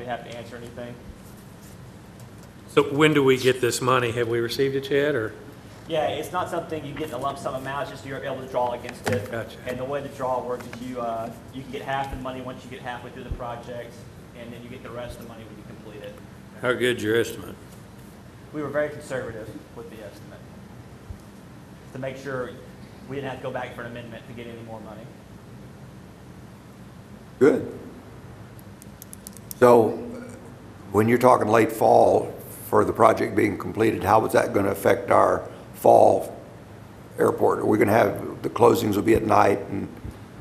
be happy to answer anything. So when do we get this money? Have we received it yet, or? Yeah, it's not something you get in a lump sum amount, it's just you're able to draw against it. Gotcha. And the way the draw works is you can get half the money once you get halfway through the project, and then you get the rest of the money when you complete it. How good's your estimate? We were very conservative with the estimate to make sure we didn't have to go back for an amendment to get any more money. Good. So when you're talking late fall for the project being completed, how is that going to affect our fall airport? Are we going to have, the closings will be at night and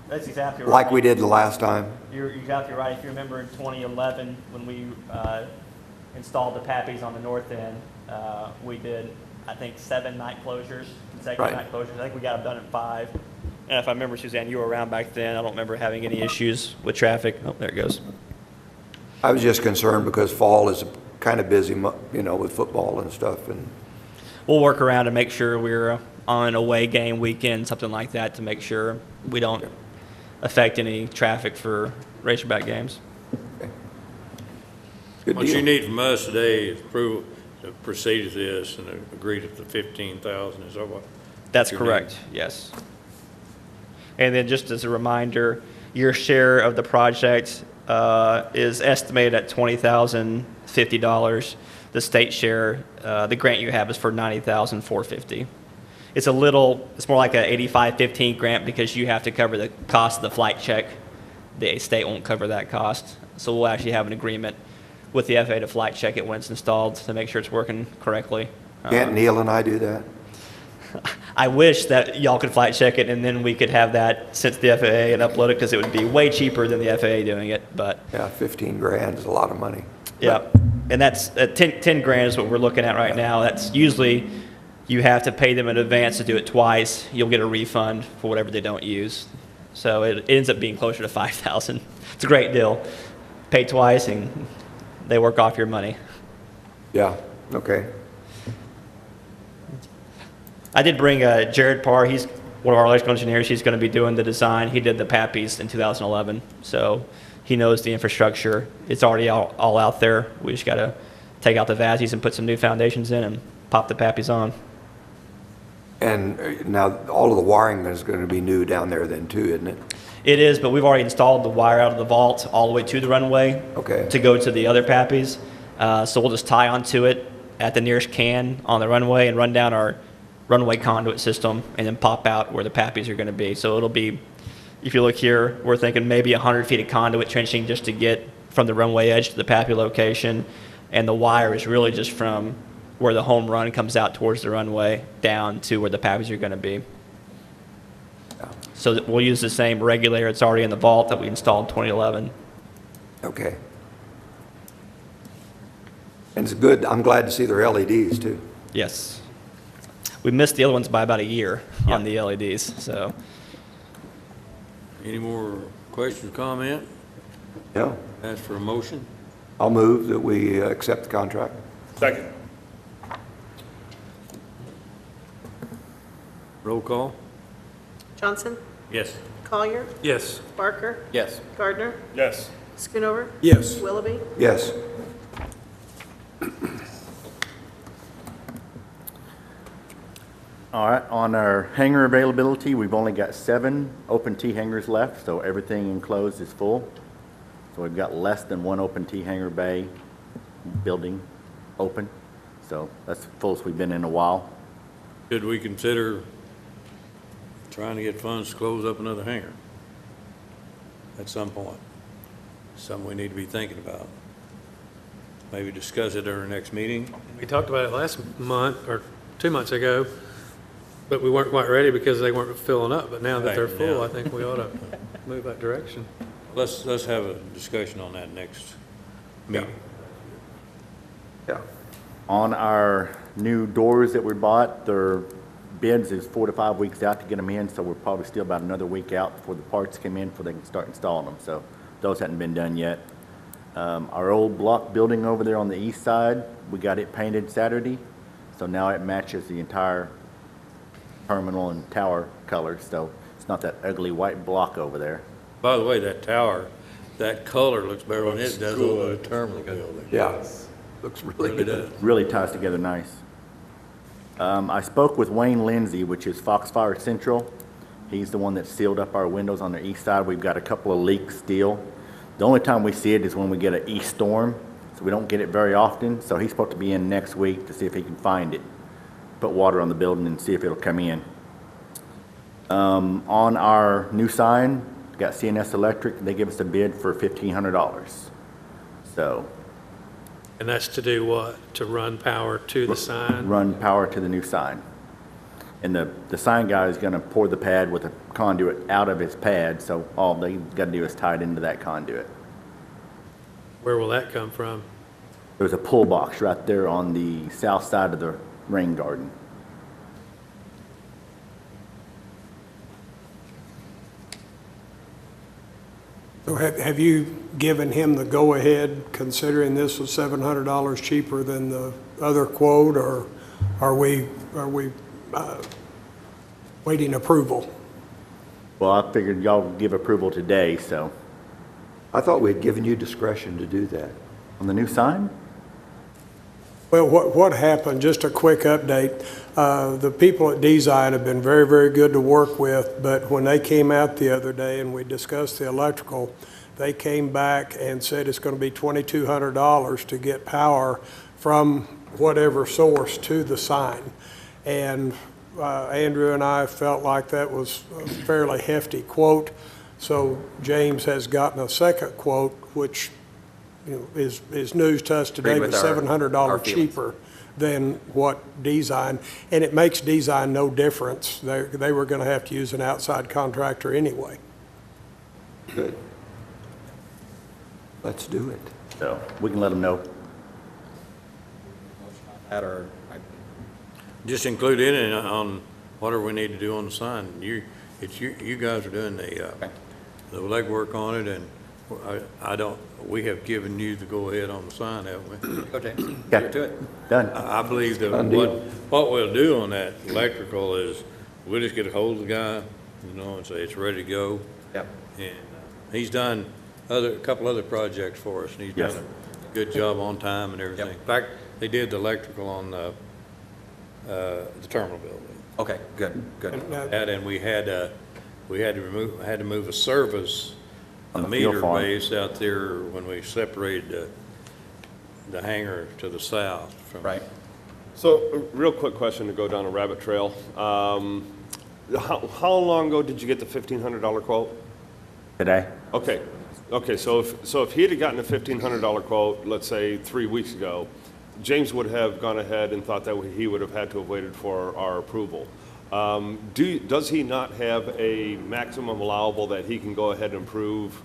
That's exactly right. like we did the last time? You're exactly right. If you remember in 2011, when we installed the PAPIs on the north end, we did, I think, 7 night closures, consecutive Right. night closures. I think we got them done in 5. And if I remember, Suzanne, you were around back then. I don't remember having any issues with traffic. Oh, there it goes. I was just concerned because fall is kind of busy, with football and stuff. And We'll work around to make sure we're on an away game weekend, something like that, to make sure we don't affect any traffic for Razorback games. good What you deal. need from us today is approval to proceed with this and agree to the 15,000, is that what? That's you correct, yes. And then just as a reminder, your share of the project is estimated at $20,050. The state share, the grant you have is for $90,450. It's more like a 85-15 grant because you have to cover the cost of the flight check. The state won't cover that cost. So we'll actually have an agreement with the FAA to flight check it when it's installed to make sure it's working correctly. Can't Neil and I do that? I wish that y'all could flight check it and then we could have that sent to the FAA and upload it because it would be way cheaper than the FAA doing it. But Yeah, 15 grand is a lot of money. yeah, and that's 10 grand is what we're looking at right now. That's usually you have to pay them in advance to do it twice. You'll get a refund for whatever they don't use. So it ends up being closer to 5,000. It's a great deal. Pay twice and they work off your money. Yeah, okay. I did bring Jared Parr. He's one of our electrical engineers. He's going to be doing the design. He did the PAPIs in 2011, so he knows the infrastructure. It's already all out there. We just got to take out the VASIs and put some new foundations in and pop the PAPIs on. And now all of the wiring is going to be new down there then too, isn't it? It is, but we've already installed the wire out of the vault all the way to the runway Okay. to go to the other PAPIs. So we'll just tie onto it at the nearest can on the runway and run down our runway conduit system and then pop out where the PAPIs are going to be. So it'll be, if you look here, we're thinking maybe 100 feet of conduit trenching just to get from the runway edge to the PAPI location. And the wire is really just from where the home run comes out towards the runway down to where the PAPIs are going to be. So that we'll use the same regulator that's already in the vault that we installed in 2011. Okay. And it's good, I'm glad to see their LEDs too. Yes. We missed the other ones by about a year on the LEDs, so. Any more questions, comment? Yeah, Ask for a motion? I'll move that we accept the contract. Second. Roll call? Johnson, Yes. Collier, Yes. Barker, Yes. Gardner, Yes. Schoonover, Yes. Willoughby. Yes. All right, on our hangar availability, we've only got 7 open T hangars left, so everything enclosed is full. So we've got less than 1 open T hangar bay building open. So that's the fullest we've been in a while. Could we consider trying to get funds to close up another hangar at some point? Something we need to be thinking about. Maybe discuss it at our next meeting. We talked about it last month, or 2 months ago, but we weren't quite ready because they weren't filling up. But now that they're Right, full, now. I think we ought to move that direction. Let's have a discussion on that next meeting. Yeah. On our new doors that we bought, their bids is 4 to 5 weeks out to get them in, so we're probably still about another week out before the parts come in before they can start installing them. So those hadn't been done yet. Our old block building over there on the east side, we got it painted Saturday, so now it matches the entire terminal and tower colors, so it's not that ugly white block over there. By the way, that tower, that color looks better than it does on the terminal building. Yeah, looks really Really good. does. Really ties together nice. I spoke with Wayne Lindsay, which is Foxfire Central. He's the one that sealed up our windows on the east side. We've got a couple of leaks still. The only time we see it is when we get an east storm, so we don't get it very often. So he's supposed to be in next week to see if he can find it, put water on the building and see if it'll come in. On our new sign, we got CNS Electric. They give us a bid for $1,500. So And that's to do what? To run power to the sign? run power to the new sign. And the sign guy is gonna pour the pad with a conduit out of his pad, so all they gotta do is tie it into that conduit. Where will that come from? There's a pull box right there on the south side of the rain garden. So have you given him the go-ahead, considering this was $700 cheaper than the other quote, or are we waiting approval? Well, I figured y'all would give approval today, so, I thought we had given you discretion to do that. on the new sign? Well, what happened, just a quick update, the people at Design have been very, very good to work with, but when they came out the other day and we discussed the electrical, they came back and said it's going to be $2,200 to get power from whatever source to the sign. And Andrew and I felt like that was a fairly hefty quote, so James has gotten a second quote, which is news to us today, Agreed but with our $700 feelings. cheaper than what Design, and it makes Design no difference. They were going to have to use an outside contractor anyway. Good. Let's do it. So, we can let them know. That or, Just include it in on whatever we need to do on the sign. You guys are doing the legwork on it, and I don't, we have given you the go-ahead on the sign, haven't we? go James, Yeah. get to it. Done. I believe that Done deal. what we'll do on that electrical is, we'll just get a hold of the guy, and say it's ready to go. Yep. And he's done a couple other projects for us, and he's Yes. done a good job on time and everything. Yep. In fact, they did the electrical on the terminal building. Okay, good, good. And we had to move a service, a On the field meter farm. base out there when we separated the hangar to the south from. Right. So, a real quick question to go down a rabbit trail. How long ago did you get the $1,500 quote? Today? Okay, so if he had gotten a $1,500 quote, let's say 3 weeks ago, James would have gone ahead and thought that he would have had to have waited for our approval. Does he not have a maximum allowable that he can go ahead and approve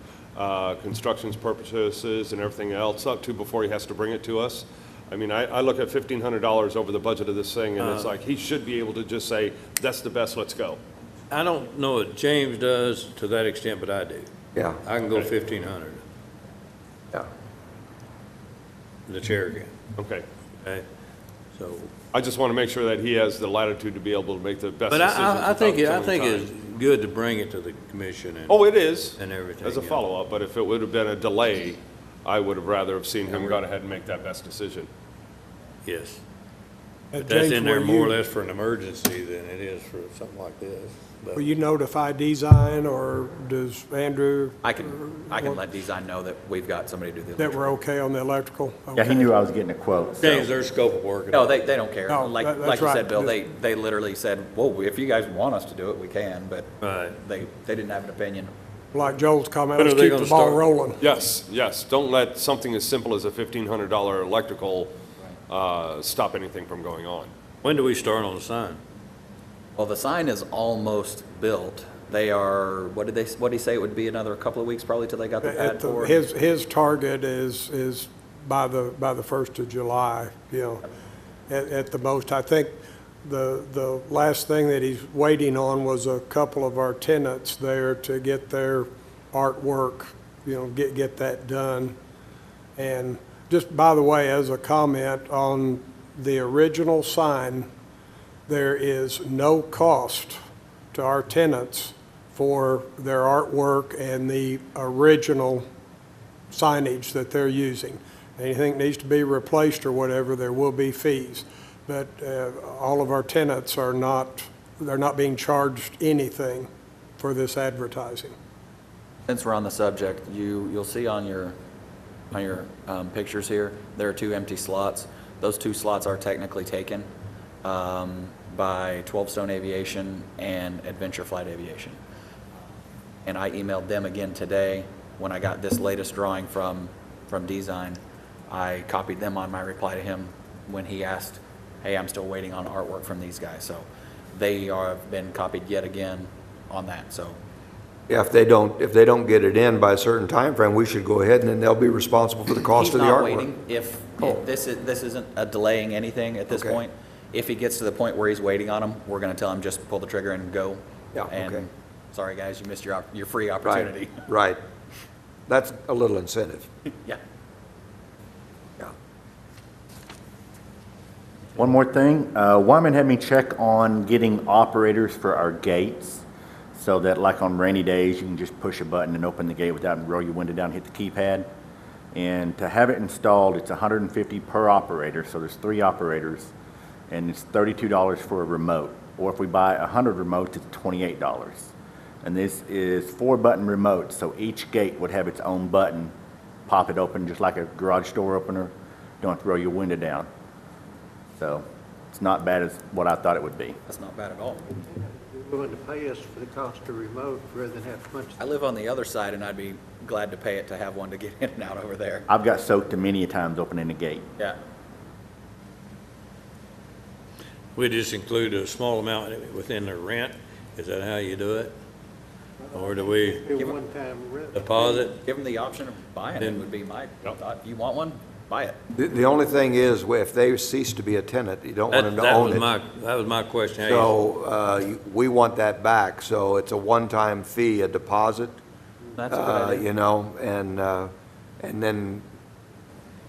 construction's purposes and everything else up to before he has to bring it to us? I mean, I look at $1,500 over the budget of this thing, and it's like, he should be able to just say, that's the best, let's go. I don't know what James does to that extent, but I do. Yeah, I can go Okay. 1,500, yeah. the chair can, Okay. okay? So, I just want to make sure that he has the latitude to be able to make the best but decisions. I think without it's killing time. good to bring it to the commission and. Oh, it is. And everything, As a yeah. follow-up, but if it would have been a delay, I would have rather have seen him go ahead and make that best decision. Yes. James, That's in there will more or you- less for an emergency than it is for something like this. But Will you notify Design, or does Andrew, I can let Design know that we've got somebody to do the that we're electrical. okay on the electrical? Yeah, he Okay. knew I was getting a quote, so. James, their scope of work. No, they don't care. No, Like that's you right. said, Bill, they literally said, whoa, if you guys want us to do it, we can, but Right. they didn't have an opinion. Like Joel's comment, When are let's they keep the gonna ball start? rolling. Yes. Don't let something as simple as a $1,500 electrical stop anything from going on. When do we start on the sign? Well, the sign is almost built. They are, what did he say? It would be another couple of weeks probably till they got the pad for? His target is by the 1st of July, at the most. I think the last thing that he's waiting on was a couple of our tenants there to get their artwork, get that done. And just by the way, as a comment on the original sign, there is no cost to our tenants for their artwork and the original signage that they're using. Anything needs to be replaced or whatever, there will be fees. But all of our tenants are not, they're not being charged anything for this advertising. Since we're on the subject, you'll see on your pictures here, there are 2 empty slots. Those 2 slots are technically taken by 12 Stone Aviation and Adventure Flight Aviation. And I emailed them again today when I got this latest drawing from Design. I copied them on my reply to him when he asked, hey, I'm still waiting on artwork from these guys. So they have been copied yet again on that, so. Yeah, if they don't get it in by a certain time frame, we should go ahead and then they'll be responsible for the cost of the artwork. He's not waiting. If this isn't a delaying anything at this Okay. point. If he gets to the point where he's waiting on them, we're gonna tell him just pull the trigger and go. Yeah, And, okay. sorry, guys, you missed your free opportunity. Right. That's a little incentive. Yeah. Yeah. One more thing, Wyman had me check on getting operators for our gates, so that like on rainy days, you can just push a button and open the gate without having to roll your window down, and hit the keypad. And to have it installed, it's $150 per operator, so there's 3 operators, and it's $32 for a remote. Or if we buy 100 remotes, it's $28. And this is 4-button remotes, so each gate would have its own button. Pop it open just like a garage door opener. Don't have to roll your window down. So it's not bad as what I thought it would be. That's not bad at all. You're willing to pay us for the cost of remote rather than have to punch. I live on the other side, and I'd be glad to pay it to have one to get in and out over there. I've got soaked many a times opening a gate. Yeah. We just include a small amount within the rent? Is that how you do it? Or do we Be a one-time rent. deposit? Give them the option of buying it would be my thought. If you want one, buy it. The only thing is, if they cease to be a tenant, you don't want them to own it. That was my question. How you- So we want that back, so it's a one-time fee, a deposit, That's a good idea. you know, and then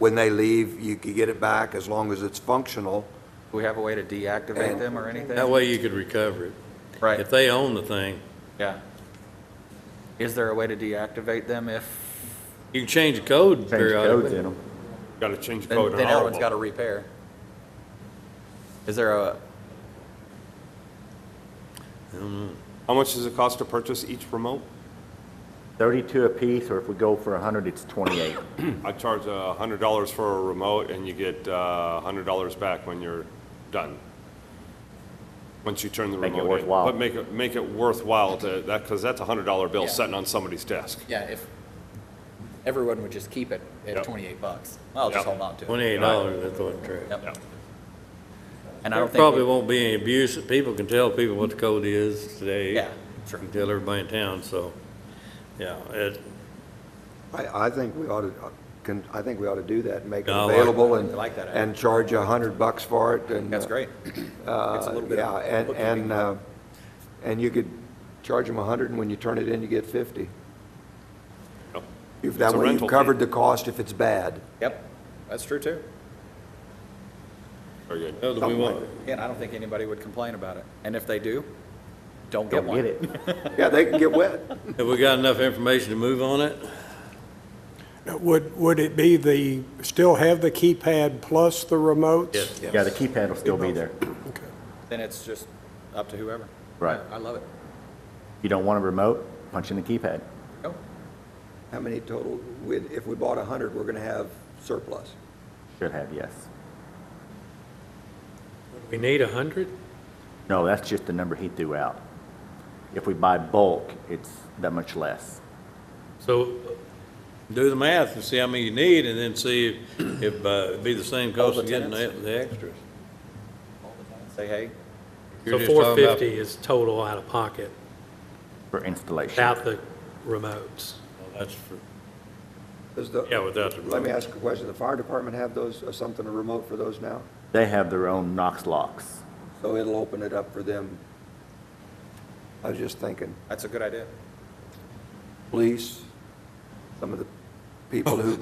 when they leave, you can get it back as long as it's functional. Do we have a way to deactivate them or anything? That way you could recover it. Right. If they own the thing, Yeah. Is there a way to deactivate them if, you can change the code Change codes periodically. in them. Got to change the then code on all of everyone's them. got to repair? Is there a, How much does it cost to purchase each remote? 32 apiece, or if we go for 100, it's 28. I charge $100 for a remote, and you get $100 back when you're done. Once you turn the Make it remote in. worthwhile. But make it worthwhile to, because that's a $100 bill Yeah. sitting on somebody's desk. yeah, if everyone would just keep it at Yep. $28, I'll just Yep. hold on to it. $28, that's what it trade. Yep. Yeah. And I There don't think. probably won't be any abuse. People can tell people what the code is today. Yeah, sure. You can tell everybody in town, so, yeah. I think we ought to, I think we ought to do that, and make it I like- available I like that idea. and charge $100 for it, and. That's great. It's a little bit Yeah, of bookkeeping. and you could charge them 100, and when you turn it in, you get 50. Yep. If that It's a way rental you've fee. covered the cost if it's bad. Yep, that's true too. Very good. Well, do we want, Again, I don't think anybody would complain about it. And if they do, don't get Don't one. get it. Yeah, they can get wet. have we got enough information to move on it? Would it be still have the keypad plus the remotes? Yes. Yeah, the keypad will still be there. Okay. Then it's just up to whoever. Right. I love it. You don't want a remote, punch in the keypad. Go. How many total, if we bought 100, we're going to have surplus? Should have, yes. We need 100? No, that's just the number he threw out. If we buy bulk, it's that much less. So Do the math and see how many you need, and then see if it'd be the same cost the of getting tenants? the extras. Say, hey, You're So just talking about- 450 is total out of pocket For installation. without the remotes. That's for, Does the- yeah, without the. Let me ask a question. The fire department have those, something, a remote for those now? They have their own Knox locks. So it'll open it up for them. I was just thinking, that's a good idea. police, some of the people who,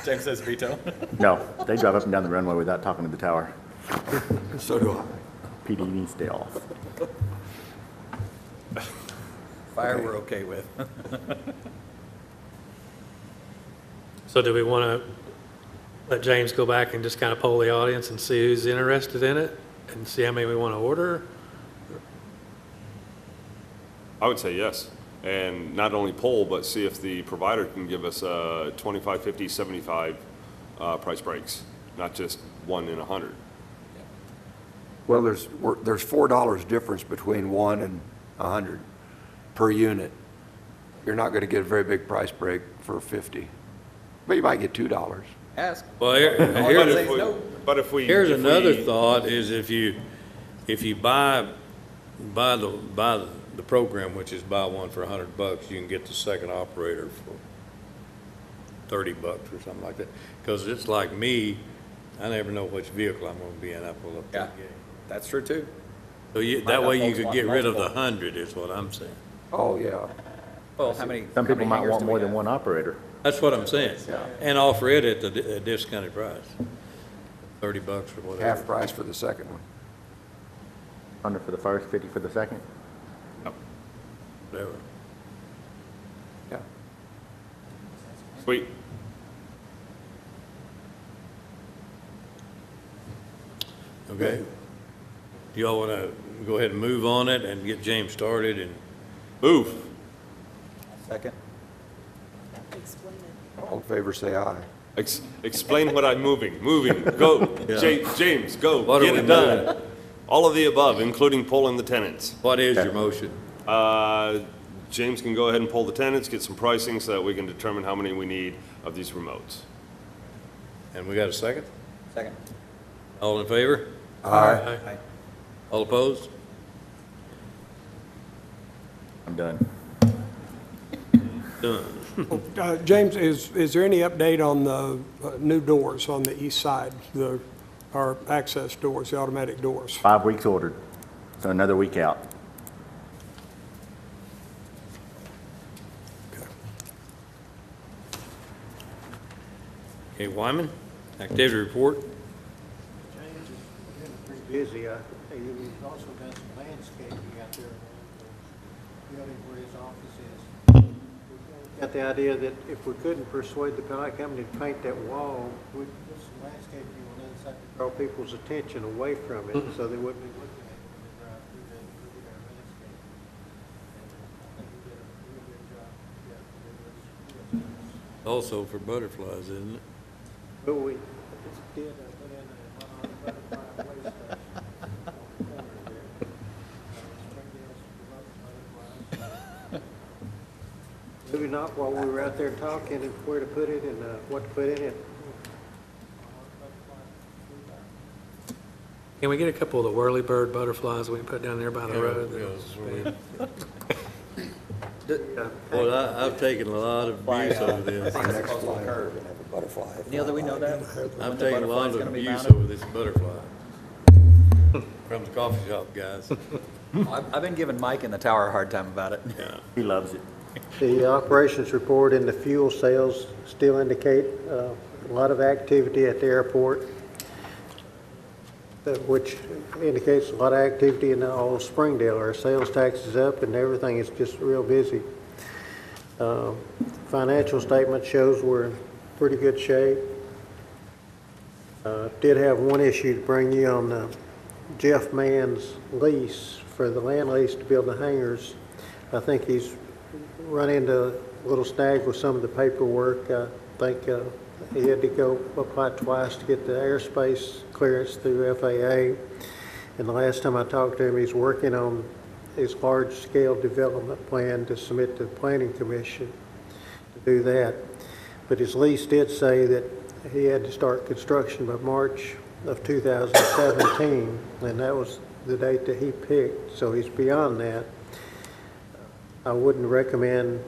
James says veto. No, they drive up and down the runway without talking to the tower. so do I. PD needs to stay off. Fire we're okay with. So do we want to let James go back and just kind of poll the audience and see who's interested in it and see how many we want to order? I would say yes. And not only poll, but see if the provider can give us 25, 50, 75 price breaks, not just 1 in 100. Well, there's $4 difference between 1 and 100 per unit. You're not going to get a very big price break for 50, but you might get $2. Ask. Well, All I gotta say is no. here's another thought, is if you buy the program, which is buy one for $100, you can get the second operator for $30 or something like that. Because it's like me, I never know which vehicle I'm going to be in. I pull up Yeah, that gate. that's true too. So that got way you folks could want get rid of the multiple. 100 is what I'm saying. Oh, yeah. Well, how many? Some how people many might hangers want do more we than have? one operator. That's what I'm saying. Yeah. And offer it at the discounted price, $30 or whatever. Half price for the second one. 100 for the first, 50 for the second. Whatever. Yeah. Sweet. Okay. Do y'all want to go ahead and move on it and get James started and Move. Second. All in favor, say aye. Explain what I'm moving. Moving. Go. Yeah. James, go. What are Get we it done. All of the above, including polling the tenants. what is your motion? James can go ahead and poll the tenants, get some pricing so that we can determine how many we need of these remotes. And we got a second? Second. All in favor? Aye. All opposed? I'm done. Done. James, is there any update on the new doors on the east side, our access doors, the automatic doors? 5 weeks ordered, so another week out. Okay, Wyman, activity report? James has been pretty busy. He's also done some landscaping out there around the building where his office is. We've got the idea that if we couldn't persuade the pipe company to paint that wall, we'd put some landscaping on the other side to draw people's attention away from it, so they wouldn't be looking at it when they drive through there and look at our landscape. And I think we did a real good job. Yeah, Also for butterflies, isn't it? but we just did put in a butterfly way station on the corner there. Springdale's butterflies. Maybe not while we were out there talking and where to put it and what to put in it. Can we get a couple of the whirly-bird butterflies we can put down there by the road? Well, I've taken a lot of abuse over this. Next flight, we're going to have a butterfly. Neil, do we know that? I've taken a lot of abuse over this butterfly. From the coffee shop guys. I've been giving Mike in the tower a hard time about it. Yeah. He loves it. The operations report and the fuel sales still indicate a lot of activity at the airport, which indicates a lot of activity in all of Springdale. Our sales tax is up and everything is just real busy. Financial statement shows we're in pretty good shape. Did have one issue to bring you on Jeff Mann's lease for the land lease to build the hangars. I think he's run into a little snag with some of the paperwork. I think he had to go apply twice to get the airspace clearance through FAA. And the last time I talked to him, he's working on his large-scale development plan to submit to the Planning Commission to do that. But his lease did say that he had to start construction by March of 2017, and that was the date that he picked, so he's beyond that. I wouldn't recommend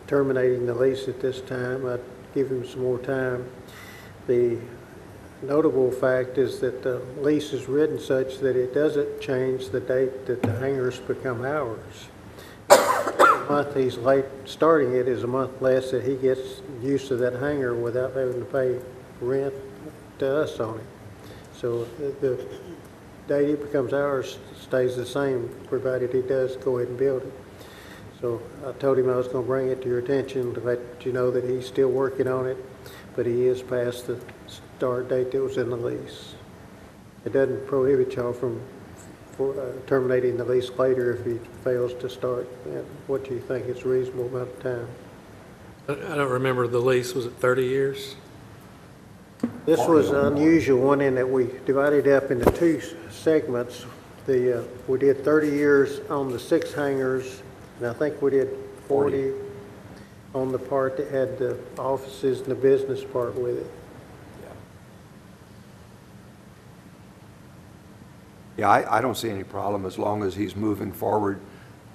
terminating the lease at this time. I'd give him some more time. The notable fact is that the lease is written such that it doesn't change the date that the hangars become ours. The month he's late starting it is a month less that he gets use of that hangar without having to pay rent to us on it. So the date it becomes ours stays the same, provided he does go ahead and build it. So I told him I was going to bring it to your attention to let you know that he's still working on it. but he is past the start date that was in the lease. It doesn't prohibit y'all from terminating the lease later if he fails to start. What do you think is a reasonable amount of time? I don't remember the lease, was it 30 years? This was an unusual one in that we divided up into two segments. We did 30 years on the 6 hangars, and I think we did 40 on the part that had the offices and the business part with it. Yeah, I don't see any problem as long as he's moving forward.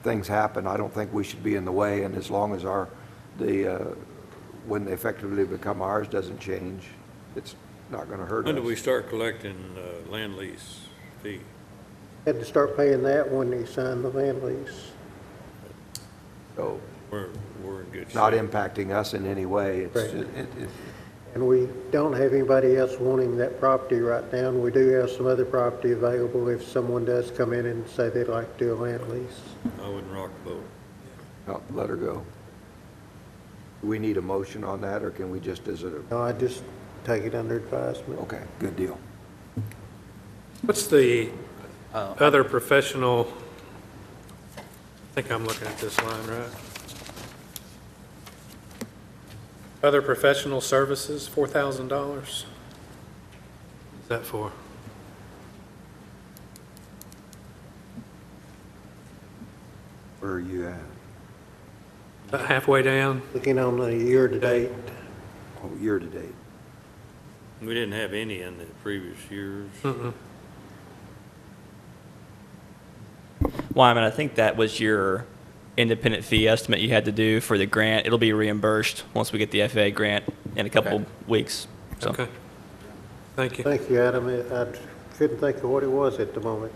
Things happen. I don't think we should be in the way, and as long as when they effectively become ours doesn't change, it's not going to hurt us. When do we start collecting land lease fee? Had to start paying that when he signed the land lease. So We're in good shape. not impacting us in any way. It's Right. just- And we don't have anybody else wanting that property right now, and we do have some other property available if someone does come in and say they'd like to do a land lease. I wouldn't rock the boat. no, let her go. Do we need a motion on that, or can we just, No, I just take it under advisement. okay, good deal. What's the other professional, I think I'm looking at this line, right? Other professional services, $4,000. What's that for? Where are you at? About halfway down? Looking on the year-to-date, Oh, year to date. We didn't have any in the previous years. Wyman, I think that was your independent fee estimate you had to do for the grant. It'll be reimbursed once we get the FAA grant in a couple Okay. weeks. So. Okay. Thank you. thank you, Adam. I couldn't think of what it was at the moment.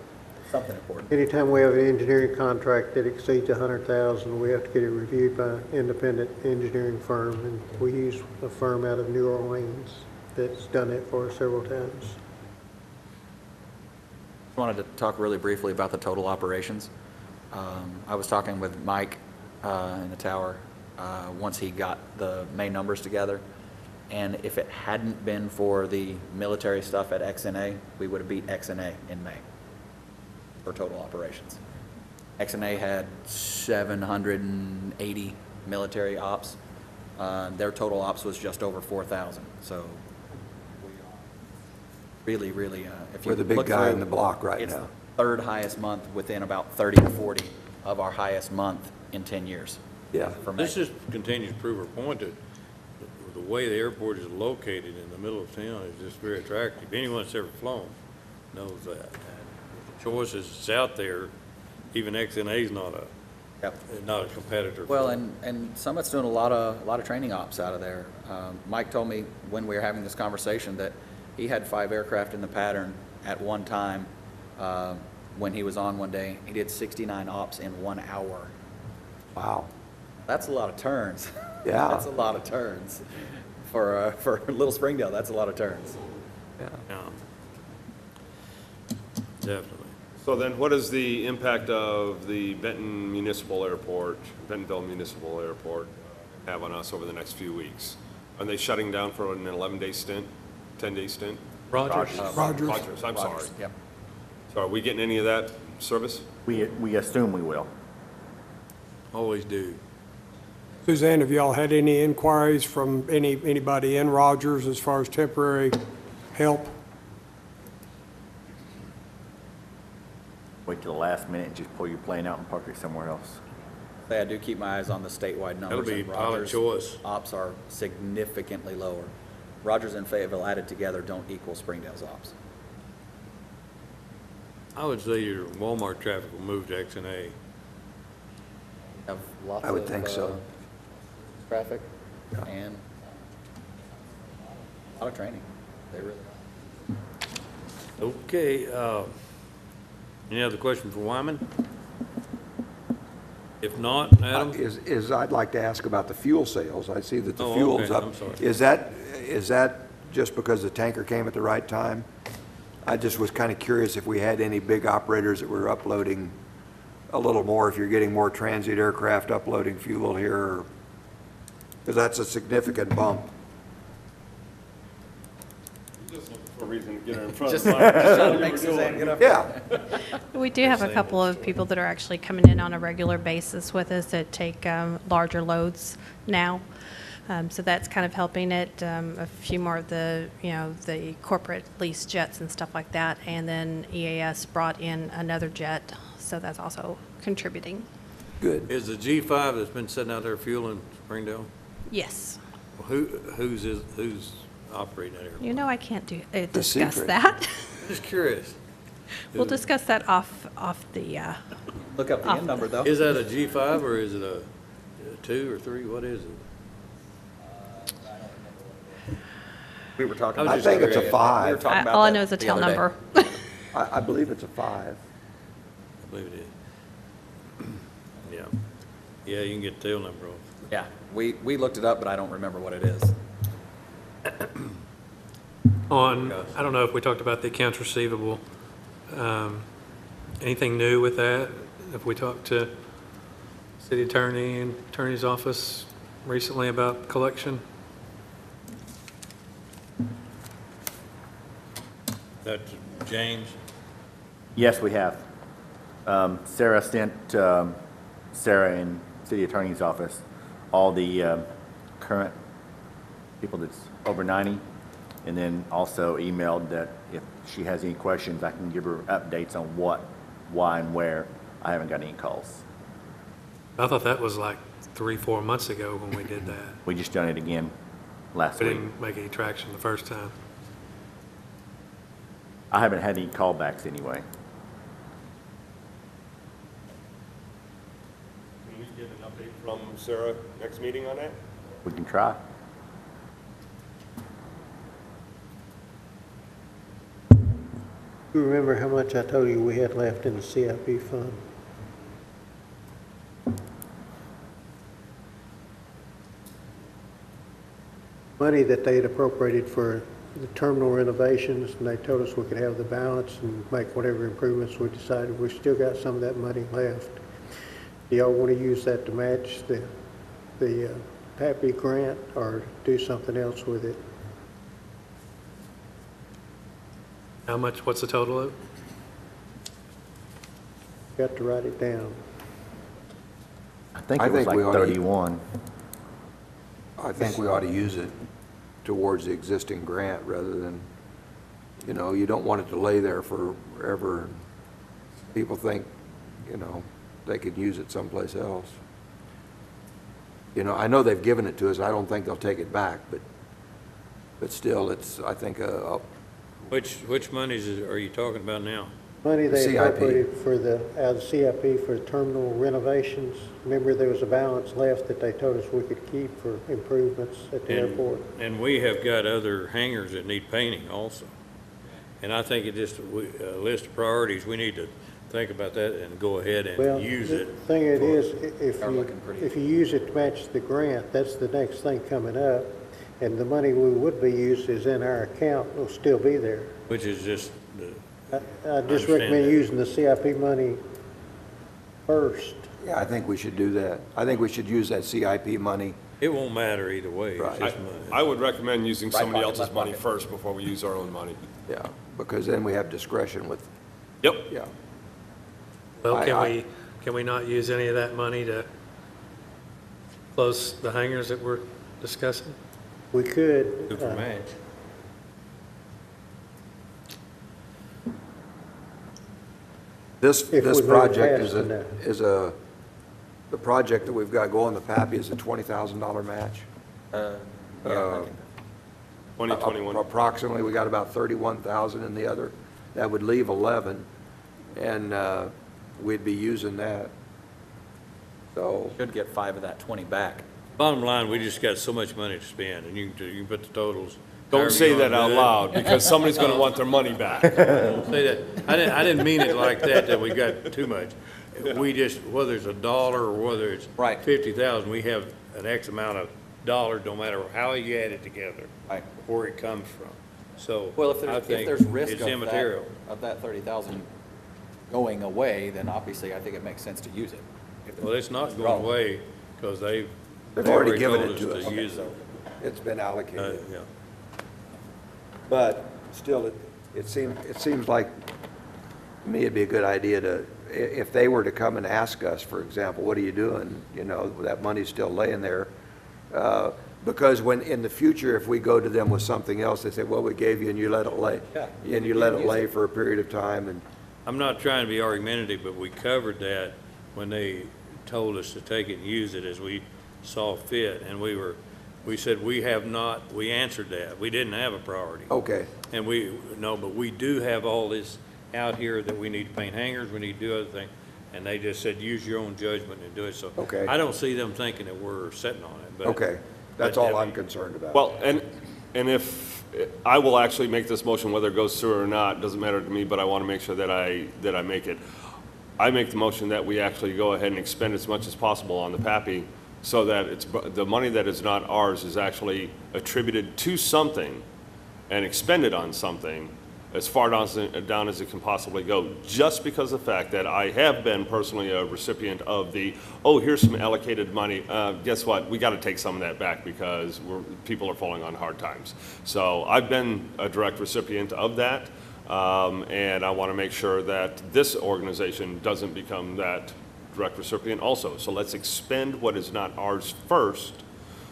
Something important. Anytime we have an engineering contract that exceeds 100,000, we have to get it reviewed by an independent engineering firm, and we use a firm out of New Orleans that's done it for us several times. I wanted to talk really briefly about the total operations. I was talking with Mike in the tower once he got the May numbers together, and if it hadn't been for the military stuff at XNA, we would have beat XNA in May for total operations. XNA had 780 military ops. Their total ops was just over 4,000, so we are really, if you We're the big look guy through, in the block right it's now. the third highest month within about 30 to 40 of our highest month in 10 years. Yeah. For May. This just continues to prove our point that the way the airport is located in the middle of town is just very attractive. Anyone that's ever flown knows that. The choices that's out there, even XNA's not Yep. a competitor. Well, for- and Summit's doing a lot of training ops out of there. Mike told me when we were having this conversation that he had 5 aircraft in the pattern at one time. When he was on one day, he did 69 ops in 1 hour. Wow. That's a lot of turns. Yeah. That's a lot of turns. For Little Springdale, that's a lot of turns. Yeah. Definitely. So then what is the impact of the Bentonville Municipal Airport have on us over the next few weeks? Are they shutting down for an 11-day stint, 10-day stint? Rogers? Rogers. I'm sorry. Rogers, Yep. So are we getting any of that service? We assume we will. Always do. Suzanne, have y'all had any inquiries from anybody in Rogers as far as temporary help? Wait till the last minute and just pull your plane out and park it somewhere else. I do keep my eyes on the statewide numbers. That'll be and pilot Rogers choice. Ops are significantly lower. Rogers and Fayetteville added together don't equal Springdale's ops. I would say your Walmart traffic will move to XNA. Have lots I would of, think so. Traffic and a lot of training. They really are. Okay, any other question for Wyman? If not, Adam? I'd like to ask about the fuel sales. I see that the Oh, fuel's okay. up. I'm sorry. Is that just because the tanker came at the right time? I just was kind of curious if we had any big operators that were uploading a little more, if you're getting more transit aircraft uploading fuel here, because that's a significant bump. reason to get her in front Just of Mike. trying to make Suzanne get up. Yeah, We do have a couple of people that are actually coming in on a regular basis with us that take larger loads now. So that's kind of helping it. A few more of the, the corporate lease jets and stuff like that. And then EAS brought in another jet, so that's also contributing. good. Is the G5 that's been sitting out there fueling Springdale, Yes. who's operating that airplane? I can't discuss secret. that. I'm just curious. We'll discuss that off the, Look up the end number, though. Is that a G5 or is it a 2 or 3? What is it? We were talking. I was I just think it's a curious. We were 5. talking about all I that know is a the tail other day. number. I believe it's a 5. I believe it is. Yeah. Yeah, you can get the tail number off. Yeah, we looked it up, but I don't remember what it is. I don't know if we talked about the accounts receivable. Anything new with that? Have we talked to city attorney and attorney's office recently about collection? That's James? Yes, we have. Sarah sent, Sarah in city attorney's office, all the current people that's over 90, and then also emailed that if she has any questions, I can give her updates on what, why, and where. I haven't got any calls. I thought that was like 3-4 months ago when we did that. We just done it again last We week. didn't make any traction the first time. I haven't had any callbacks anyway. Can we get an update from Sarah next meeting on that? We can try. You remember how much I told you we had left in the CIP fund? Money that they had appropriated for the terminal renovations, and they told us we could have the balance and make whatever improvements we decided. We still got some of that money left. Do y'all want to use that to match the PAPI grant or do something else with it? How much, what's the total of? Got to write it down. I think I it was think like we ought to- 31. I think we ought to use it towards the existing grant rather than, you don't want it to lay there forever. People think, they could use it someplace else. I know they've given it to us. I don't think they'll take it back, but still, it's, I think, Which monies are you talking about now? Money they CIP. appropriated out of the CIP for terminal renovations. Remember, there was a balance left that they told us we could keep for improvements at the airport. And we have got other hangars that need painting also. And I think it just, a list of priorities, we need to think about that and go ahead Well, and use the it. thing it is, Are looking pretty- if you use it to match the grant, that's the next thing coming up. And the money we would be used is in our account, will still be there. Which is just, I understand just recommend that. using the CIP money first. yeah, I think we should do that. I think we should use that CIP money. it won't matter either way. It's Right. just money. I would recommend using Right somebody pocket, else's left money pocket. first before we use our own money. Yeah, because then we have discretion with, Yep. yeah. Well, I- can we not use any of that money to close the hangars that we're discussing? We could. Do for match. This If we move project fast enough. the project that we've got going, the PAPI, is a $20,000 match. Yeah, I Uh, think- 2021. Approximately, we got about 31,000 in the other. That would leave 11, and we'd be using that. So, Should get 5 of that 20 back. Bottom line, we just got so much money to spend, and you can put the totals. Don't however say you that wanna out do it. loud, because somebody's gonna want their money back. Don't say that. I didn't mean it like that we got too much. We just, whether it's $1 or whether it's Right. 50,000, we have an X amount of dollars, no matter how you add it together, Right. where it comes from. So Well, if I there's, think if there's risk it's of immaterial. that 30,000 going away, then obviously I think it makes sense to use it. If Well, it's not there's going a away, because they've already given told it to us. use it. it's been allocated. Yeah. But Still, it seems like, to me, it'd be a good idea to, if they were to come and ask us, for example, what are you doing? You know, that money's still laying there. Because when, in the future, if we go to them with something else, they say, well, we gave you and you let it lay. Yeah. And you let it lay for a period of time, and I'm not trying to be argumentative, but we covered that when they told us to take it and use it as we saw fit, and we said we answered that. We didn't have a priority. okay. And but we do have all this out here that we need to paint hangers, we need to do other things, and they just said, use your own judgment and do it, so. Okay. I don't see them thinking that we're sitting on it, but. Okay, that's but, all I I'm mean, concerned about. Well, and if, I will actually make this motion, whether it goes through or not, doesn't matter to me, but I want to make sure that I make it. I make the motion that we actually go ahead and expend as much as possible on the PAPI, so that the money that is not ours is actually attributed to something and expended on something as far down as it can possibly go, just because of the fact that I have been personally a recipient of here's some allocated money. Guess what? We got to take some of that back because people are falling on hard times. So I've been a direct recipient of that, and I want to make sure that this organization doesn't become that direct recipient also. So let's expend what is not ours first.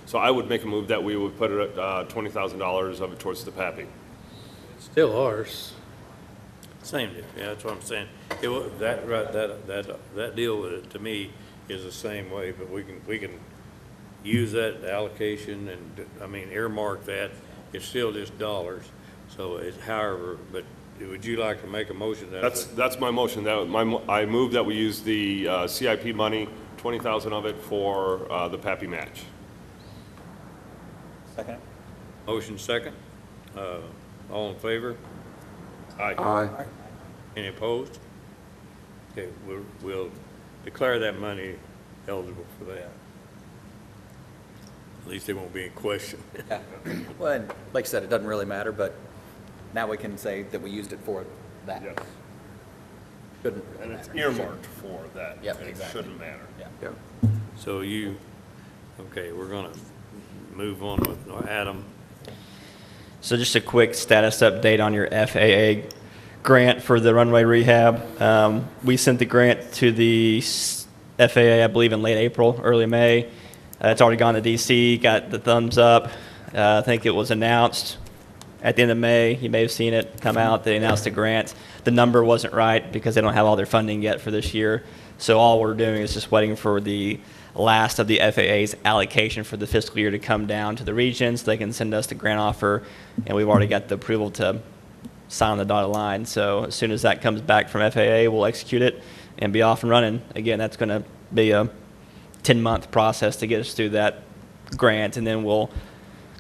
So I would make a move that we would put it at $20,000 of it towards the PAPI. Still ours. Same deal, yeah, that's what I'm saying. That deal to me is the same way, but we can use that allocation and, earmark that. It's still just dollars, so it's however, but would you like to make a motion that? That's my motion. I move that we use the CIP money, 20,000 of it for the PAPI match. Second? Motion second. All in favor? Aye. Any opposed? Okay, we'll declare that money eligible for that. At least it won't be in question. Yeah. Well, and like I said, it doesn't really matter, but now we can say that we used it for that. Yes. Shouldn't And it's matter. earmarked for that. Yep, and exactly. It shouldn't matter. Yeah. Yeah. So okay, we're gonna move on with Adam. So just a quick status update on your FAA grant for the runway rehab. We sent the grant to the FAA, I believe, in late April, early May. It's already gone to DC, got the thumbs up. I think it was announced at the end of May. You may have seen it come out. They announced the grant. The number wasn't right because they don't have all their funding yet for this year. So all we're doing is just waiting for the last of the FAA's allocation for the fiscal year to come down to the regions. They can send us the grant offer, and we've already got the approval to sign the dotted line. So as soon as that comes back from FAA, we'll execute it and be off and running. Again, that's going to be a 10-month process to get us through that grant, and then we'll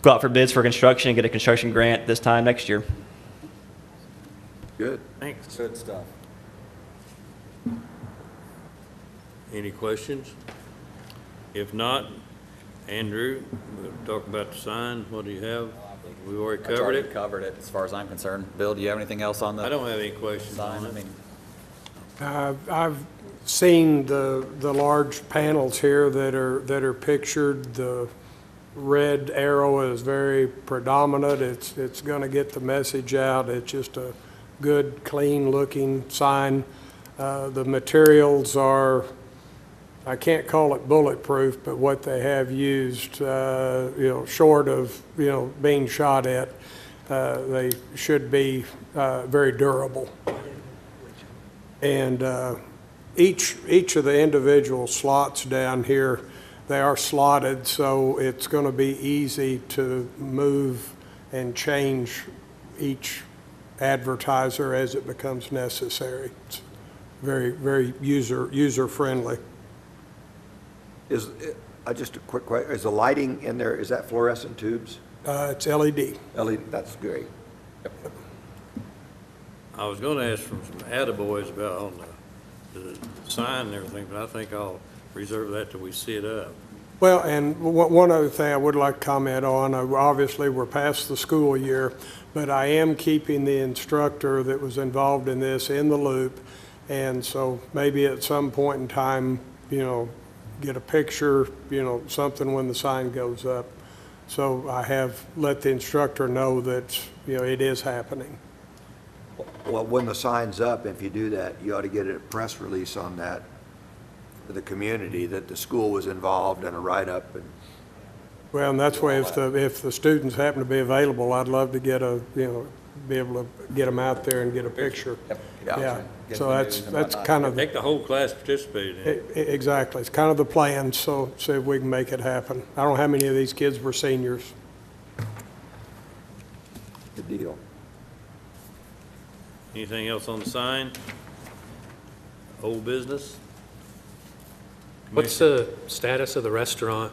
go out for bids for construction and get a construction grant this time next year. Good. Thanks. Good stuff. Any questions? If not, Andrew, we'll talk about the sign. What do you have? We've already That's covered already it. covered it, as far as I'm concerned. Bill, do you have anything else on the I don't have any questions sign? on I it. mean, I've seen the large panels here that are pictured. The red arrow is very predominant. It's going to get the message out. It's just a good, clean-looking sign. The materials are, I can't call it bulletproof, but what they have used, short of, being shot at, they should be very durable. And each of the individual slots down here, they are slotted, so it's going to be easy to move and change each advertiser as it becomes necessary. It's very, very user-friendly. Just a quick question, is the lighting in there, is that fluorescent tubes? It's LED. LED, that's great. I was gonna ask from some attaboys about on the sign and everything, but I think I'll reserve that till we see it up. Well, and one other thing I would like to comment on, obviously, we're past the school year, but I am keeping the instructor that was involved in this in the loop, and so maybe at some point in time, get a picture, something when the sign goes up, So I have let the instructor know that, it is happening. Well, when the sign's up, if you do that, you ought to get a press release on that for the community, that the school was involved and a write-up and. Well, and that's why if the students happen to be available, I'd love to get be able to get them out there and get a picture. Yep. Yeah, Get so the that's, news and that's whatnot. kind of, Make the whole class participate in it. exactly, it's kind of the plan, so see if we can make it happen. I don't know how many of these kids were seniors. Good deal. Anything else on the sign? Old business? What's the status of the restaurant?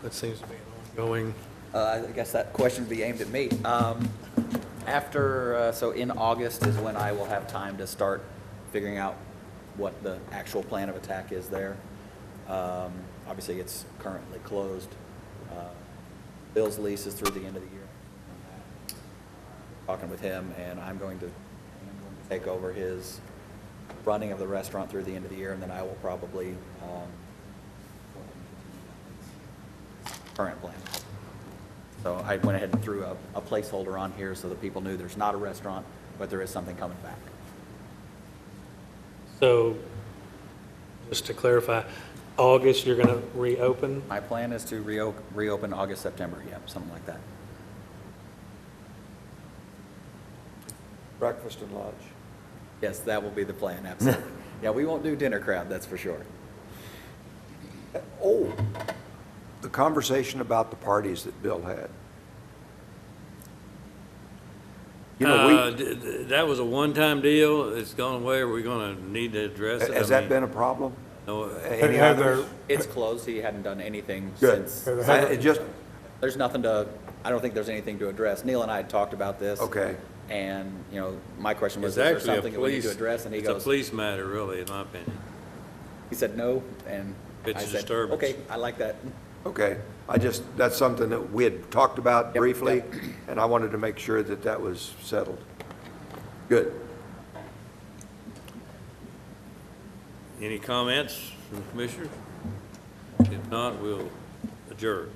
That seems to be an ongoing. I guess that question would be aimed at me. So in August is when I will have time to start figuring out what the actual plan of attack is there. Obviously, it's currently closed. Bill's lease is through the end of the year. Talking with him, and I'm going to take over his running of the restaurant through the end of the year, and then I will probably current plan. So I went ahead and threw a placeholder on here so that people knew there's not a restaurant, but there is something coming back. So, just to clarify, August, you're going to reopen? My plan is to reopen August, September, yep, something like that. Breakfast and lunch. Yes, that will be the plan, absolutely. Yeah, we won't do dinner crowd, that's for sure. Oh, the conversation about the parties that Bill had. That was a one-time deal. It's gone away. Are we going to need to address it? Has that been a problem? No, Any Have others? It's closed, he hadn't done anything Good. since. It just, There's nothing to, I don't think there's anything to address. Neil and I had talked about this. okay. And, my question was, it's is there actually a something that we need police, to address? And he it's a goes, police matter, really, in my opinion. he said no, and It's I a said, disturbance. okay, I like that. Okay, that's something that we had talked about Yep, briefly, yep. and I wanted to make sure that that was settled. Good. Any comments from the commissioners? If not, we'll adjourn.